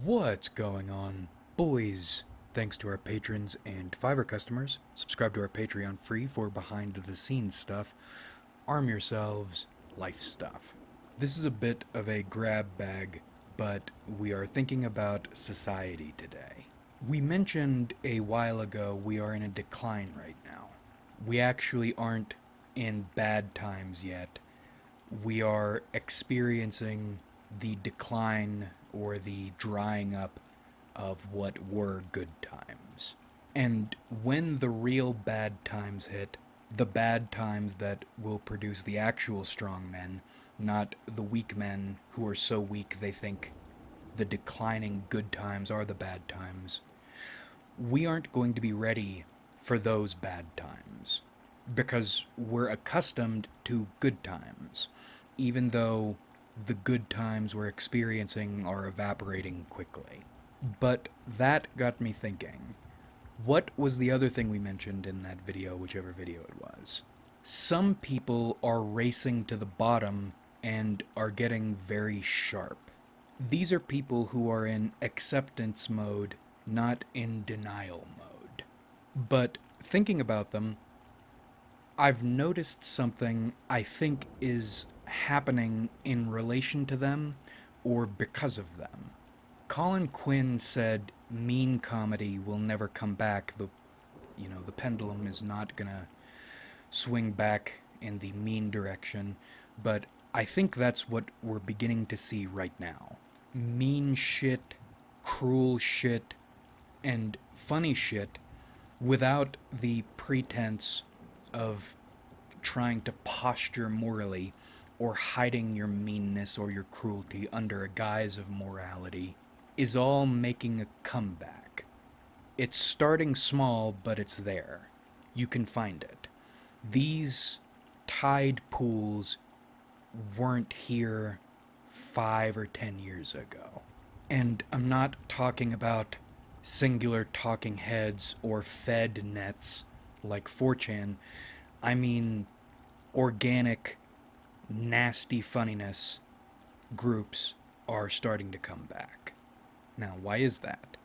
What's going on, boys? Thanks to our patrons and Fiverr customers. Subscribe to our Patreon free for behind the scenes stuff. Arm yourselves, life stuff. This is a bit of a grab bag, but we are thinking about society today. We mentioned a while ago we are in a decline right now. We actually aren't in bad times yet. We are experiencing the decline or the drying up of what were good times. And when the real bad times hit, the bad times that will produce the actual strong men, not the weak men who are so weak they think the declining good times are the bad times, we aren't going to be ready for those bad times because we're accustomed to good times, even though the good times we're experiencing are evaporating quickly. But that got me thinking. What was the other thing we mentioned in that video, whichever video it was? Some people are racing to the bottom and are getting very sharp. These are people who are in acceptance mode, not in denial mode. But thinking about them, I've noticed something I think is happening in relation to them or because of them. Colin Quinn said mean comedy will never come back. The pendulum is not gonna swing back in the mean direction, but I think that's what we're beginning to see right now. Mean shit, cruel shit, and funny shit without the pretense of trying to posture morally or hiding your meanness or your cruelty under a guise of morality is all making a comeback. It's starting small, but it's there. You can find it. These tide pools weren't here 5 or 10 years ago. And I'm not talking about singular talking heads or fed nets like 4chan. I mean organic, nasty funniness groups are starting to come back. Now, why is that?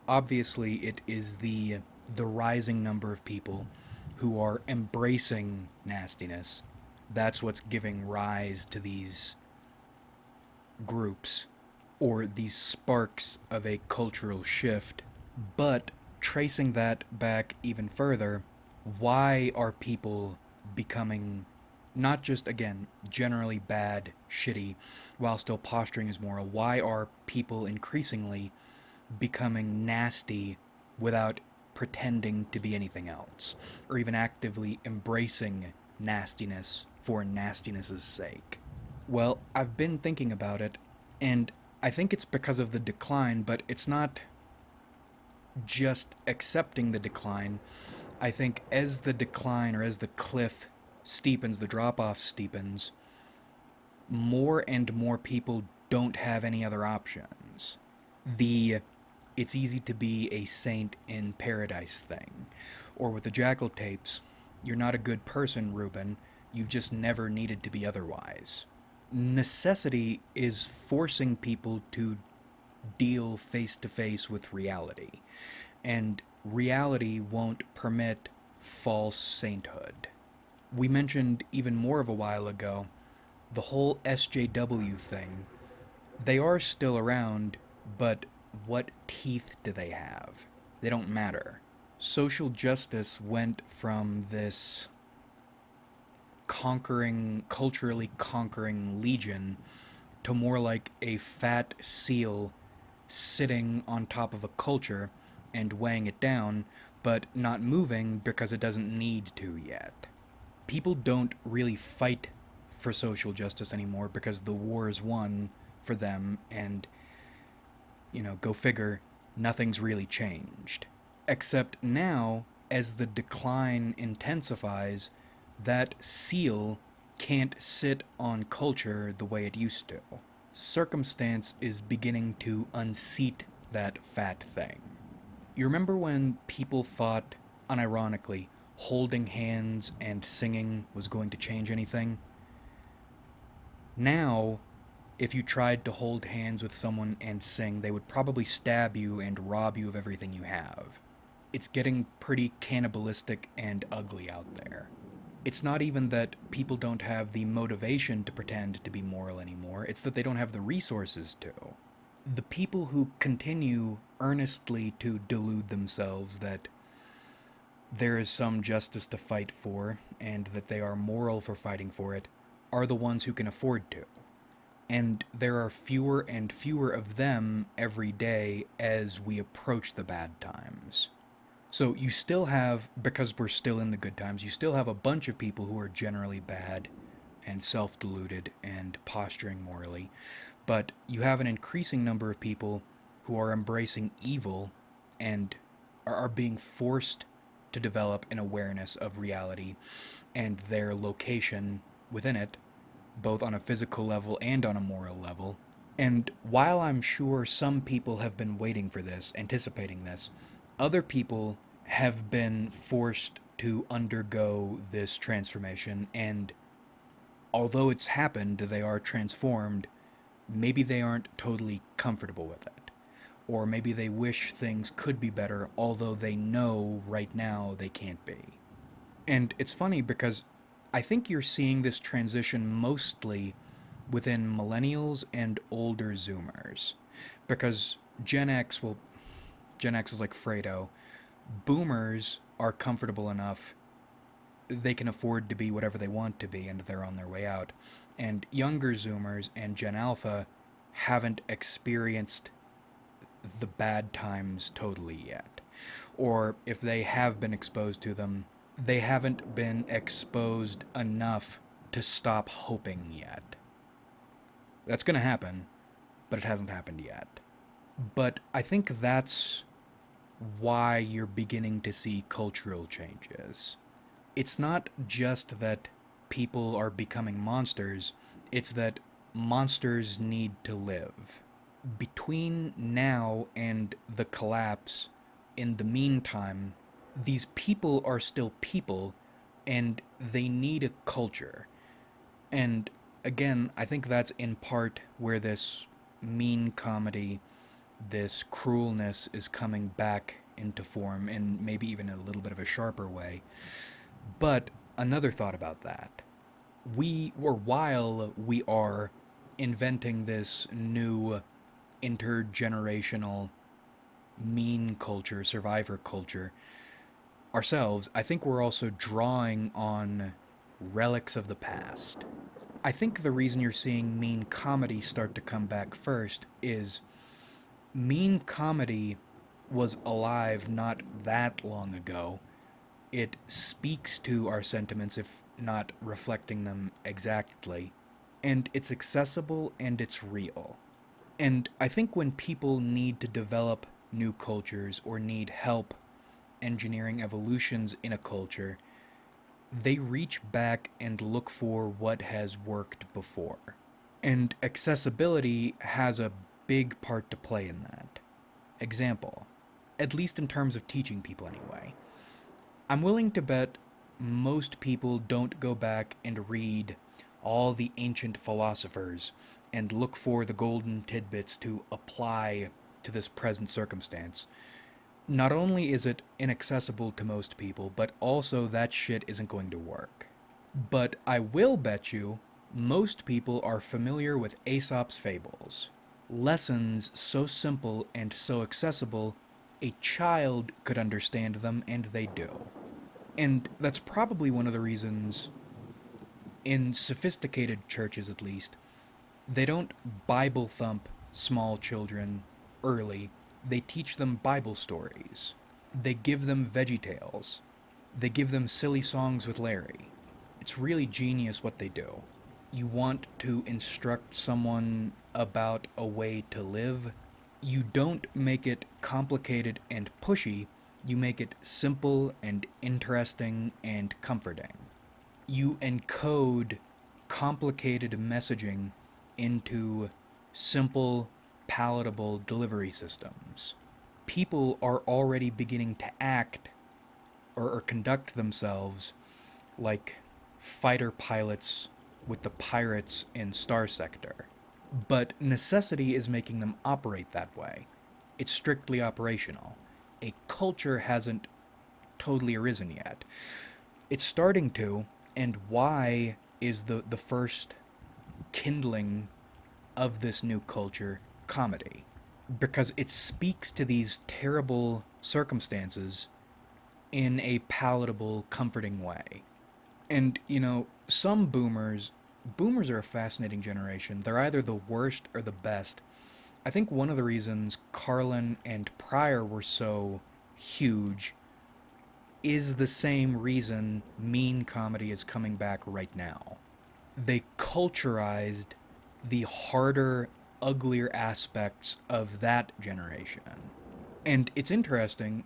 Obviously, it is the rising number of people who are embracing nastiness. That's what's giving rise to these groups or these sparks of a cultural shift. But tracing that back even further, why are people becoming not just, again, generally bad, shitty, while still posturing as moral? Why are people increasingly becoming nasty without pretending to be anything else, or even actively embracing nastiness for nastiness' sake? Well, I've been thinking about it, and I think it's because of the decline, but it's not just accepting the decline. I think as the decline or as the cliff steepens, the drop off steepens, more and more people don't have any other options. The it's easy to be a saint in paradise thing. Or with the jackal tapes, you're not a good person, Reuben. You've just never needed to be otherwise. Necessity is forcing people to deal face to face with reality. And reality won't permit false sainthood. We mentioned even more of a while ago the whole SJW thing. They are still around, but what teeth do they have? They don't matter. Social justice went from this culturally conquering legion to more like a fat seal sitting on top of a culture and weighing it down, but not moving because it doesn't need to yet. People don't really fight for social justice anymore because the war is won for them, and, go figure, nothing's really changed. Except now, as the decline intensifies, that seal can't sit on culture the way it used to. Circumstance is beginning to unseat that fat thing. You remember when people thought, unironically, holding hands and singing was going to change anything? Now, if you tried to hold hands with someone and sing, they would probably stab you and rob you of everything you have. It's getting pretty cannibalistic and ugly out there. It's not even that people don't have the motivation to pretend to be moral anymore, it's that they don't have the resources to. The people who continue earnestly to delude themselves that there is some justice to fight for and that they are moral for fighting for it are the ones who can afford to. And there are fewer and fewer of them every day as we approach the bad times. So you still have, because we're still in the good times, you still have a bunch of people who are generally bad and self-deluded and posturing morally, but you have an increasing number of people who are embracing evil and are being forced to develop an awareness of reality and their location within it, both on a physical level and on a moral level. And while I'm sure some people have been waiting for this, anticipating this, other people have been forced to undergo this transformation, and although it's happened, they are transformed. Maybe they aren't totally comfortable with it. Or maybe they wish things could be better, although they know right now they can't be. And it's funny because I think you're seeing this transition mostly within millennials and older Zoomers. Because Gen X, well, Gen X is like Fredo. Boomers are comfortable enough, they can afford to be whatever they want to be, and they're on their way out. And younger Zoomers and Gen Alpha haven't experienced the bad times totally yet. Or if they have been exposed to them, they haven't been exposed enough to stop hoping yet. That's going to happen, but it hasn't happened yet. But I think that's why you're beginning to see cultural changes. It's not just that people are becoming monsters, it's that monsters need to live. Between now and the collapse, in the meantime, these people are still people and they need a culture. And again, I think that's in part where this mean comedy, this cruelness is coming back into form in maybe even a little bit of a sharper way. But another thought about that. While we are inventing this new intergenerational mean culture, survivor culture, ourselves, I think we're also drawing on relics of the past. I think the reason you're seeing mean comedy start to come back first is mean comedy was alive not that long ago. It speaks to our sentiments, if not reflecting them exactly, and it's accessible and it's real. And I think when people need to develop new cultures or need help engineering evolutions in a culture, they reach back and look for what has worked before. And accessibility has a big part to play in that. Example, at least in terms of teaching people anyway. I'm willing to bet most people don't go back and read all the ancient philosophers and look for the golden tidbits to apply to this present circumstance. Not only is it inaccessible to most people, but also that shit isn't going to work. But I will bet you most people are familiar with Aesop's fables. Lessons so simple and so accessible, a child could understand them, and they do. And that's probably one of the reasons, in sophisticated churches at least, they don't Bible thump small children early. They teach them Bible stories. They give them VeggieTales. They give them silly songs with Larry. It's really genius what they do. You want to instruct someone about a way to live, you don't make it complicated and pushy, you make it simple and interesting and comforting. You encode complicated messaging into simple, palatable delivery systems. People are already beginning to act or conduct themselves like fighter pilots with the pirates in Star Sector. but necessity is making them operate that way. It's strictly operational. A culture hasn't totally arisen yet. It's starting to, and why is the first kindling of this new culture comedy? Because it speaks to these terrible circumstances in a palatable, comforting way. And, some boomers are a fascinating generation. They're either the worst or the best. I think one of the reasons Carlin and Pryor were so huge is the same reason mean comedy is coming back right now. They culturized the harder, uglier aspects of that generation. And it's interesting,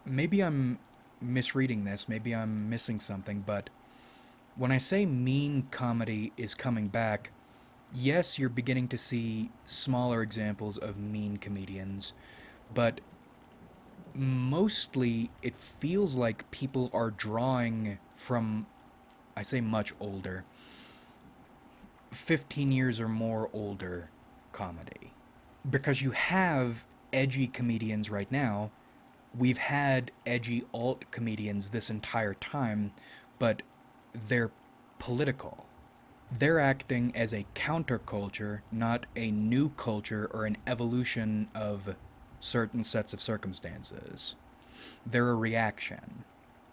maybe I'm misreading this, maybe I'm missing something, but when I say mean comedy is coming back, yes, you're beginning to see smaller examples of mean comedians, but mostly it feels like people are drawing from, I say much older, 15 years or more older comedy. Because you have edgy comedians right now. We've had edgy alt comedians this entire time, but they're political. They're acting as a counterculture, not a new culture or an evolution of certain sets of circumstances. They're a reaction,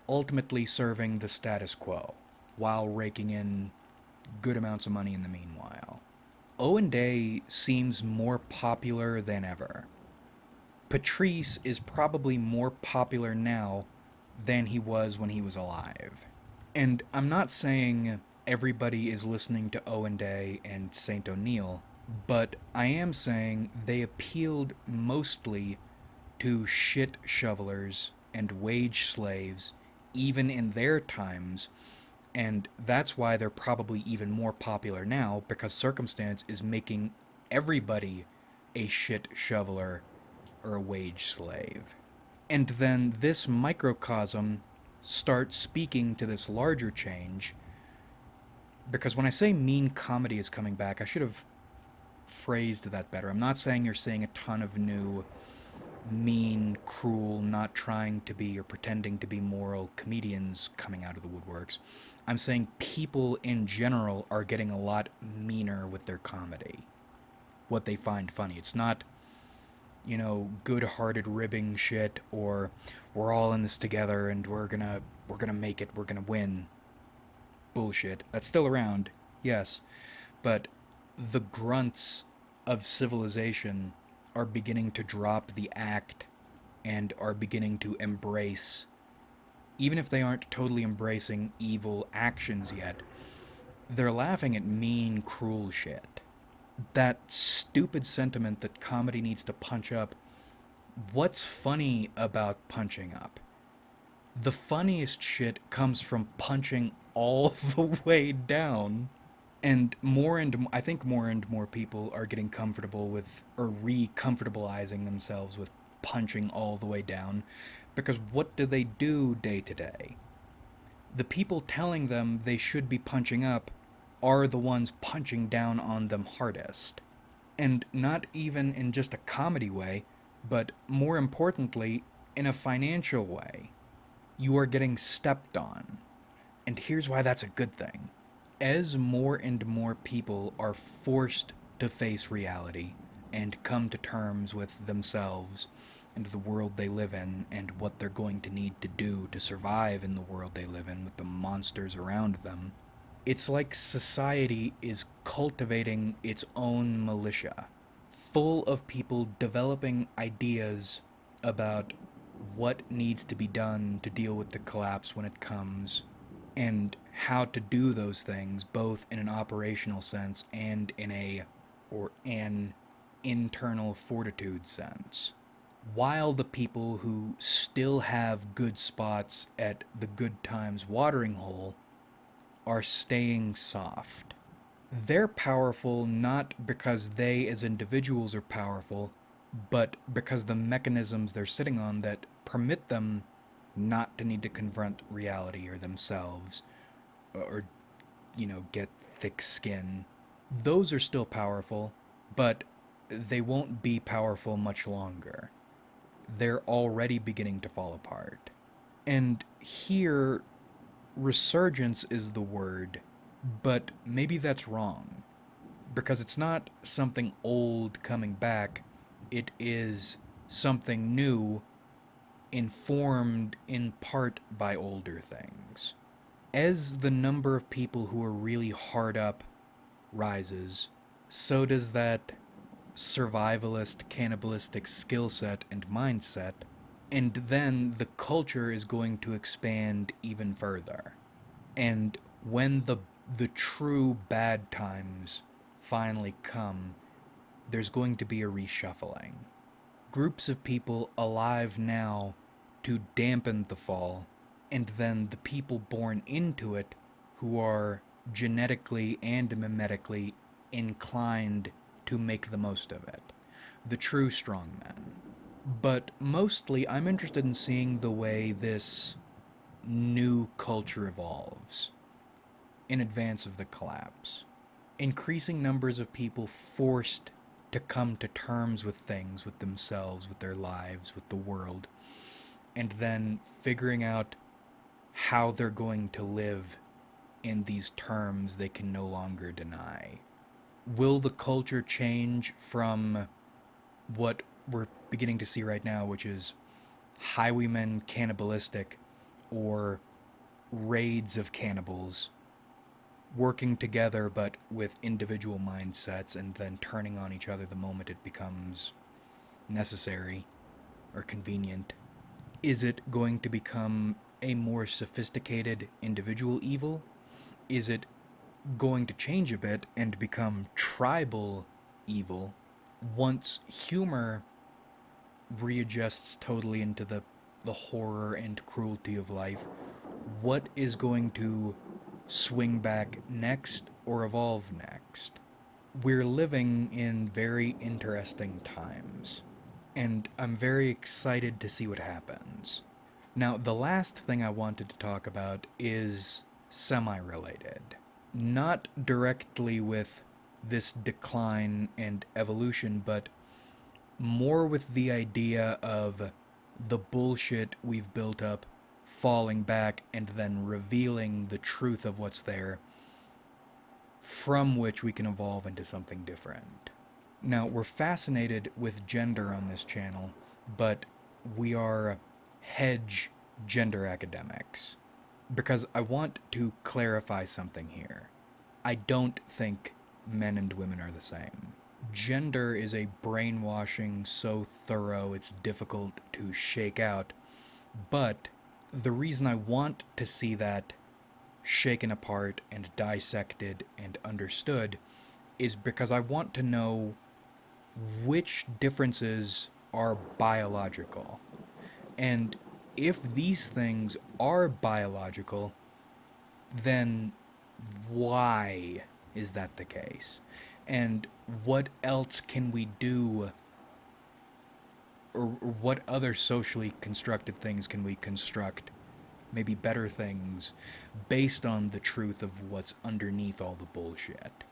ultimately serving the status quo, while raking in good amounts of money in the meanwhile. Owen Day seems more popular than ever. Patrice is probably more popular now than he was when he was alive. And I'm not saying everybody is listening to Owen Day and Saint O'Neill, but I am saying they appealed mostly to shit shovelers and wage slaves, even in their times, and that's why they're probably even more popular now, because circumstance is making everybody a shit shoveler or a wage slave. And then this microcosm starts speaking to this larger change, because when I say mean comedy is coming back, I should have phrased that better. I'm not saying you're seeing a ton of new mean, cruel, not trying to be or pretending to be moral comedians coming out of the woodworks. I'm saying people in general are getting a lot meaner with their comedy, what they find funny. It's not, good-hearted ribbing shit or we're all in this together and we're gonna make it, we're gonna win bullshit. That's still around, yes, but the grunts of civilization are beginning to drop the act and are beginning to embrace, even if they aren't totally embracing evil actions yet, they're laughing at mean, cruel shit. That stupid sentiment that comedy needs to punch up. What's funny about punching up? The funniest shit comes from punching all the way down. I think more and more people are getting comfortable with, or re-comfortabilizing themselves with punching all the way down, because what do they do day to day? The people telling them they should be punching up are the ones punching down on them hardest. And not even in just a comedy way, but more importantly, in a financial way. You are getting stepped on. And here's why that's a good thing. As more and more people are forced to face reality and come to terms with themselves and the world they live in and what they're going to need to do to survive in the world they live in with the monsters around them, it's like society is cultivating its own militia, full of people developing ideas about what needs to be done to deal with the collapse when it comes, and how to do those things both in an operational sense and in an internal fortitude sense. While the people who still have good spots at the good times watering hole are staying soft. They're powerful not because they as individuals are powerful, but because the mechanisms they're sitting on that permit them not to need to confront reality or themselves or, get thick skin those are still powerful, but they won't be powerful much longer. They're already beginning to fall apart. And here, resurgence is the word, but maybe that's wrong. Because it's not something old coming back, it is something new, informed in part by older things. As the number of people who are really hard up rises, so does that survivalist, cannibalistic skill set and mindset, and then the culture is going to expand even further. And when the true bad times finally come, there's going to be a reshuffling. Groups of people alive now to dampen the fall, and then the people born into it who are genetically and mimetically inclined to make the most of it. The true strongmen. But mostly, I'm interested in seeing the way this new culture evolves in advance of the collapse. Increasing numbers of people forced to come to terms with things, with themselves, with their lives, with the world, and then figuring out how they're going to live in these terms they can no longer deny. Will the culture change from what we're beginning to see right now, which is highwaymen cannibalistic or raids of cannibals working together but with individual mindsets and then turning on each other the moment it becomes necessary or convenient? Is it going to become a more sophisticated individual evil? Is it going to change a bit and become tribal evil once humor readjusts totally into the horror and cruelty of life? What is going to swing back next or evolve next? We're living in very interesting times, and I'm very excited to see what happens. Now, the last thing I wanted to talk about is semi related. Not directly with this decline and evolution, but more with the idea of the bullshit we've built up falling back and then revealing the truth of what's there, from which we can evolve into something different. Now, we're fascinated with gender on this channel, but we are hedge gender academics. Because I want to clarify something here. I don't think men and women are the same. Gender is a brainwashing so thorough it's difficult to shake out, but the reason I want to see that shaken apart and dissected and understood is because I want to know which differences are biological. And if these things are biological, then why is that the case? And what else can we do, or what other socially constructed things can we construct, maybe better things, based on the truth of what's underneath all the bullshit?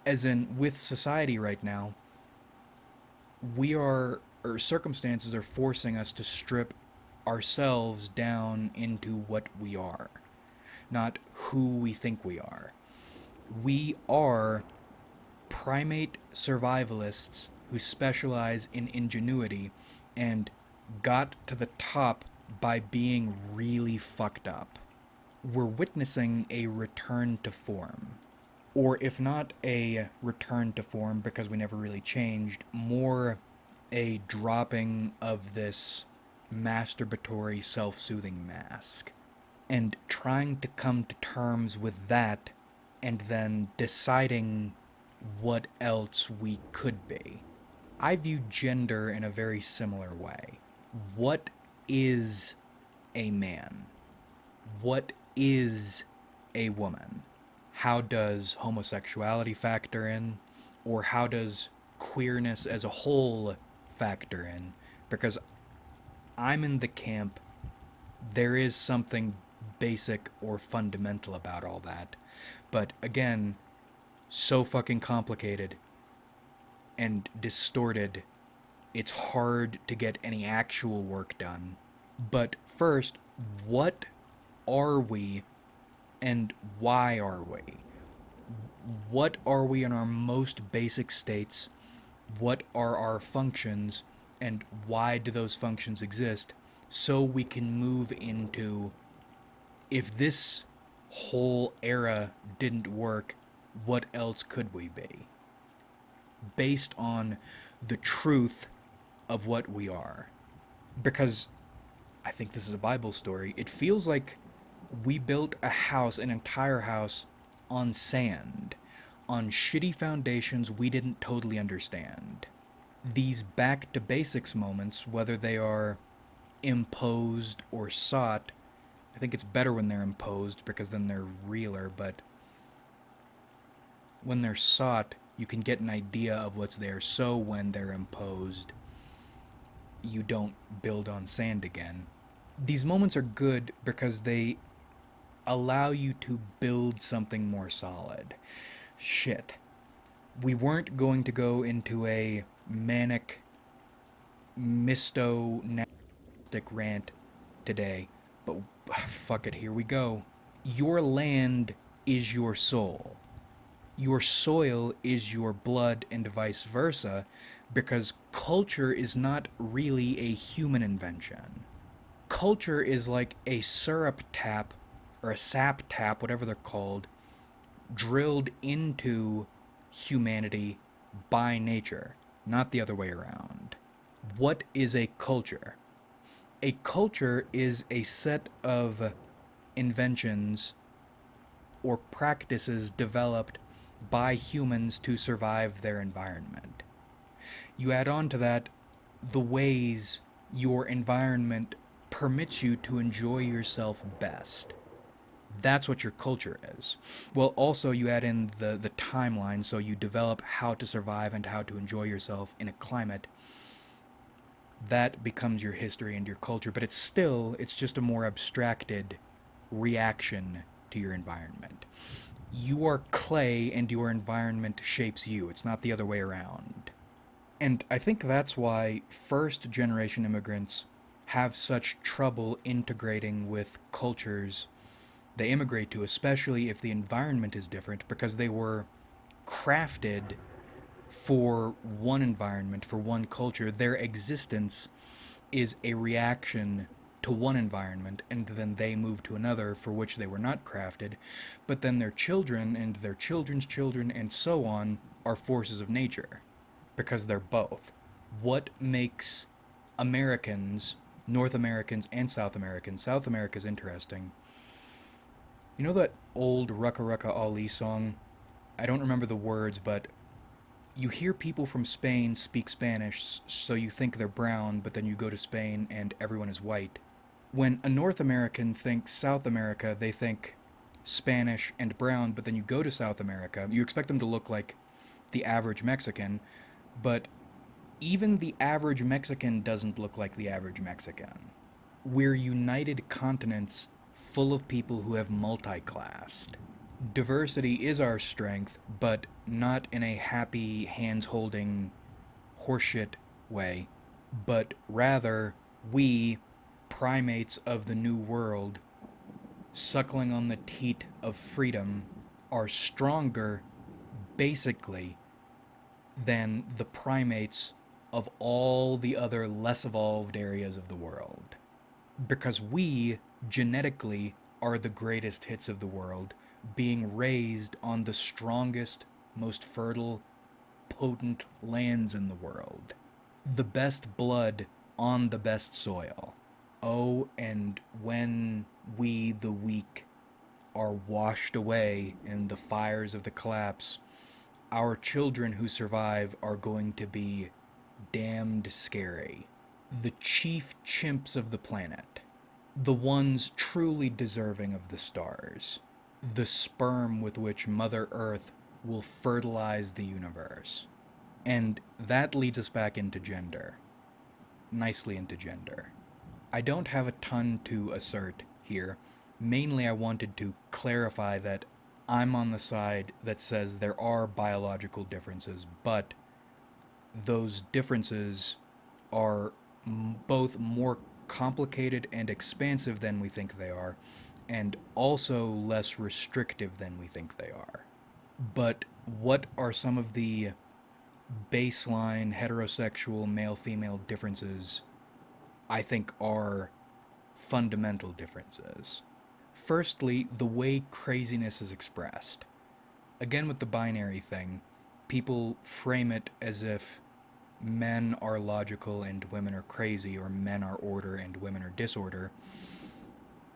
As in, with society right now, or circumstances are forcing us to strip ourselves down into what we are, not who we think we are. We are primate survivalists who specialize in ingenuity and got to the top by being really fucked up. We're witnessing a return to form. Or if not a return to form because we never really changed, more a dropping of this masturbatory self-soothing mask. And trying to come to terms with that and then deciding what else we could be. I view gender in a very similar way. What is a man? What is a woman? How does homosexuality factor in? Or how does queerness as a whole factor in? Because I'm in the camp, there is something basic or fundamental about all that. But again, so fucking complicated and distorted, it's hard to get any actual work done. But first, what are we and why are we? What are we in our most basic states? What are our functions? And why do those functions exist? So we can move into, if this whole era didn't work, what else could we be? Based on the truth of what we are. Because I think this is a Bible story. It feels like we built a house, an entire house, on sand, on shitty foundations we didn't totally understand. These back to basics moments, whether they are imposed or sought, I think it's better when they're imposed because then they're realer, but when they're sought, you can get an idea of what's there, so when they're imposed, you don't build on sand again. These moments are good because they allow you to build something more solid. Shit. We weren't going to go into a manic, misto-nastic rant today, but fuck it, here we go. Your land is your soul. Your soil is your blood, and vice versa, because culture is not really a human invention. Culture is like a syrup tap or a sap tap, whatever they're called, drilled into humanity by nature, not the other way around. What is a culture? A culture is a set of inventions or practices developed by humans to survive their environment. You add on to that the ways your environment permits you to enjoy yourself best. That's what your culture is. Well, also you add in the timeline, so you develop how to survive and how to enjoy yourself in a climate. That becomes your history and your culture, but it's just a more abstracted reaction to your environment. You are clay and your environment shapes you. It's not the other way around. And I think that's why first generation immigrants have such trouble integrating with cultures they immigrate to, especially if the environment is different, because they were crafted for one environment, for one culture. Their existence is a reaction to one environment, and then they move to another for which they were not crafted. But then their children and their children's children and so on are forces of nature, because they're both. What makes Americans, North Americans and South Americans, South America's interesting. You know that old Rucka Rucka Ali song? I don't remember the words, but you hear people from Spain speak Spanish, so you think they're brown, but then you go to Spain and everyone is white. When a North American thinks South America, they think Spanish and brown, but then you go to South America, you expect them to look like the average Mexican, but even the average Mexican doesn't look like the average Mexican. We're united continents full of people who have multi-classed. Diversity is our strength, but not in a happy, hands-holding, horseshit way, but rather we, primates of the New World, suckling on the teat of freedom, are stronger, basically, than the primates of all the other less evolved areas of the world. Because we, genetically, are the greatest hits of the world, being raised on the strongest, most fertile, potent lands in the world. The best blood on the best soil. Oh, and when we, the weak, are washed away in the fires of the collapse, our children who survive are going to be damned scary. The chief chimps of the planet. The ones truly deserving of the stars. The sperm with which Mother Earth will fertilize the universe. And that leads us back into gender. Nicely into gender. I don't have a ton to assert here. Mainly I wanted to clarify that I'm on the side that says there are biological differences, but those differences are both more complicated and expansive than we think they are, and also less restrictive than we think they are. But what are some of the baseline heterosexual male female differences I think are fundamental differences? Firstly, the way craziness is expressed. Again, with the binary thing, people frame it as if men are logical and women are crazy, or men are order and women are disorder.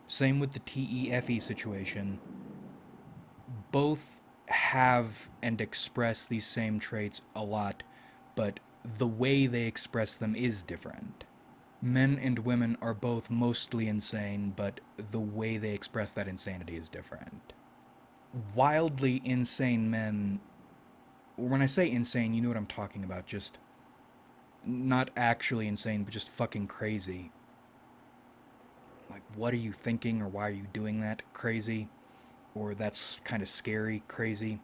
Same with the TEFE situation. Both have and express these same traits a lot, but the way they express them is different. Men and women are both mostly insane, but the way they express that insanity is different. Wildly insane men, when I say insane, you know what I'm talking about, just not actually insane, but just fucking crazy. Like, what are you thinking, or why are you doing that crazy? Or that's kind of scary crazy.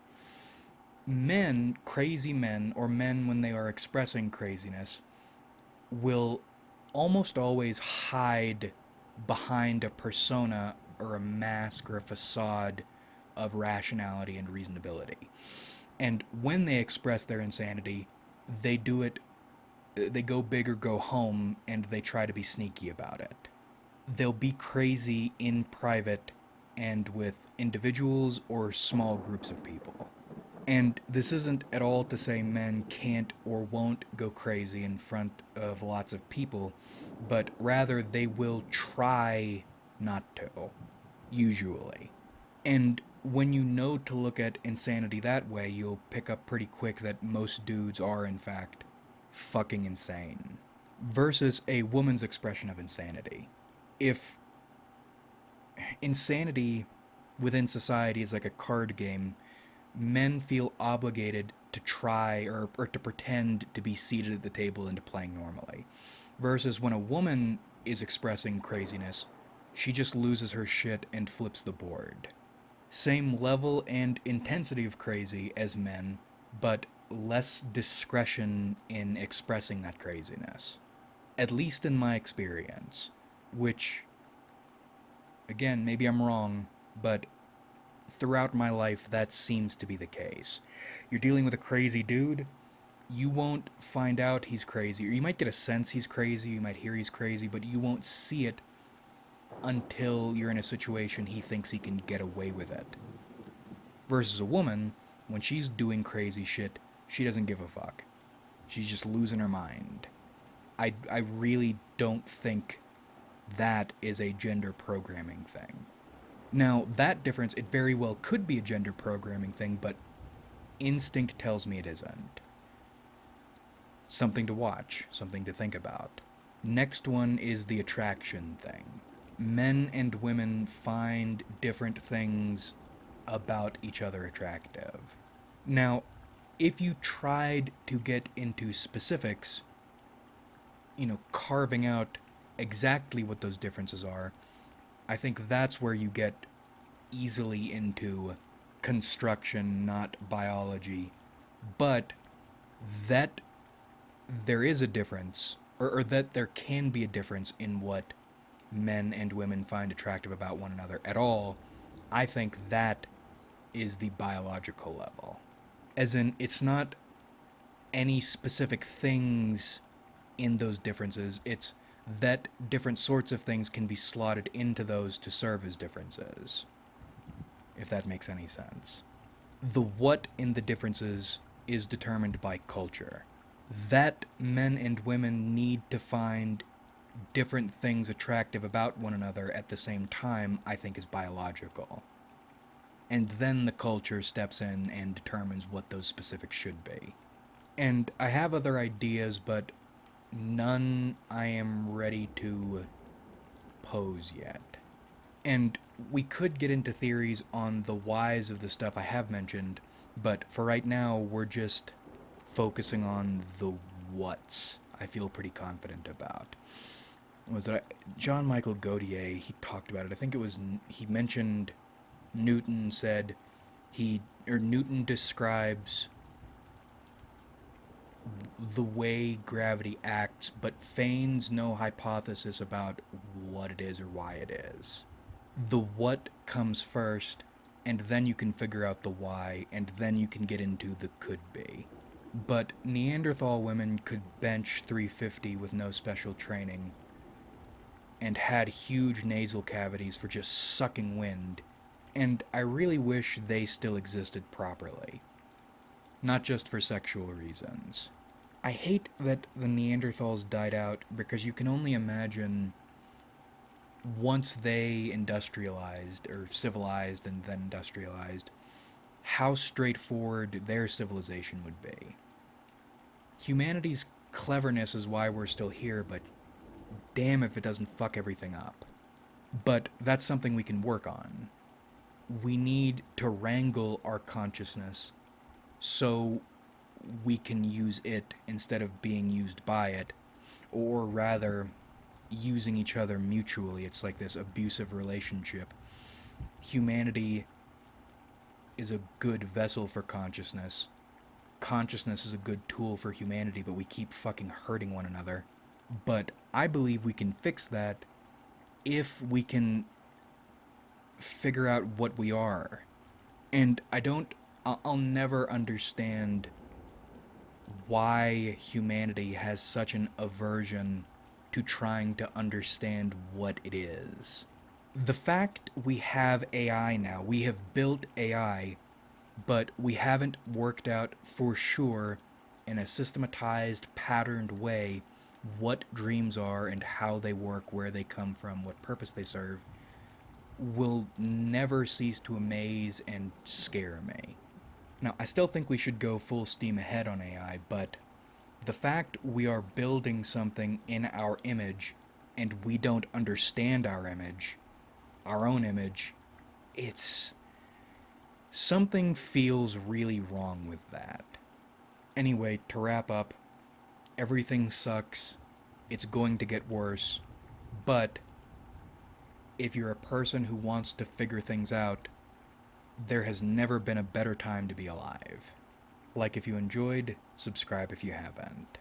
Men, crazy men, or men when they are expressing craziness, will almost always hide behind a persona or a mask or a facade of rationality and reasonability. And when they express their insanity, they do it, they go big or go home, and they try to be sneaky about it. They'll be crazy in private and with individuals or small groups of people. And this isn't at all to say men can't or won't go crazy in front of lots of people, but rather they will try not to, usually. And when you know to look at insanity that way, you'll pick up pretty quick that most dudes are, in fact, fucking insane. Versus a woman's expression of insanity. If insanity within society is like a card game, men feel obligated to try or to pretend to be seated at the table and to playing normally. Versus when a woman is expressing craziness, she just loses her shit and flips the board. Same level and intensity of crazy as men, but less discretion in expressing that craziness. At least in my experience. Which, again, maybe I'm wrong, but throughout my life, that seems to be the case. You're dealing with a crazy dude, you won't find out he's crazy, or you might get a sense he's crazy, you might hear he's crazy, but you won't see it until you're in a situation he thinks he can get away with it. Versus a woman, when she's doing crazy shit, she doesn't give a fuck. She's just losing her mind. I really don't think that is a gender programming thing. Now, that difference, it very well could be a gender programming thing, but instinct tells me it isn't. Something to watch, something to think about. Next one is the attraction thing. Men and women find different things about each other attractive. Now, if you tried to get into specifics, carving out exactly what those differences are, I think that's where you get easily into construction, not biology. But that there is a difference, or that there can be a difference in what men and women find attractive about one another at all, I think that is the biological level. As in, it's not any specific things in those differences, it's that different sorts of things can be slotted into those to serve as differences. If that makes any sense. The what in the differences is determined by culture. That men and women need to find different things attractive about one another at the same time, I think, is biological. And then the culture steps in and determines what those specifics should be. And I have other ideas, but none I am ready to pose yet. And we could get into theories on the whys of the stuff I have mentioned, but for right now, we're just focusing on the whats I feel pretty confident about. Was it John Michael Gaudier? He talked about it. I think it was, he mentioned Newton said, Newton describes the way gravity acts, but feigns no hypothesis about what it is or why it is. The what comes first, and then you can figure out the why, and then you can get into the could be. But Neanderthal women could bench 350 with no special training, and had huge nasal cavities for just sucking wind, and I really wish they still existed properly. Not just for sexual reasons. I hate that the Neanderthals died out because you can only imagine once they industrialized, or civilized and then industrialized, how straightforward their civilization would be. Humanity's cleverness is why we're still here, but damn if it doesn't fuck everything up. But that's something we can work on. We need to wrangle our consciousness so we can use it instead of being used by it, or rather, using each other mutually. It's like this abusive relationship. Humanity is a good vessel for consciousness. Consciousness is a good tool for humanity, but we keep fucking hurting one another. But I believe we can fix that if we can figure out what we are. And I'll never understand why humanity has such an aversion to trying to understand what it is. The fact we have AI now, we have built AI, but we haven't worked out for sure in a systematized, patterned way what dreams are and how they work, where they come from, what purpose they serve, will never cease to amaze and scare me. Now, I still think we should go full steam ahead on AI, but the fact we are building something in our image and we don't understand our image, our own image, it's... something feels really wrong with that. Anyway, to wrap up, everything sucks. It's going to get worse. But if you're a person who wants to figure things out, there has never been a better time to be alive. Like if you enjoyed, subscribe if you haven't.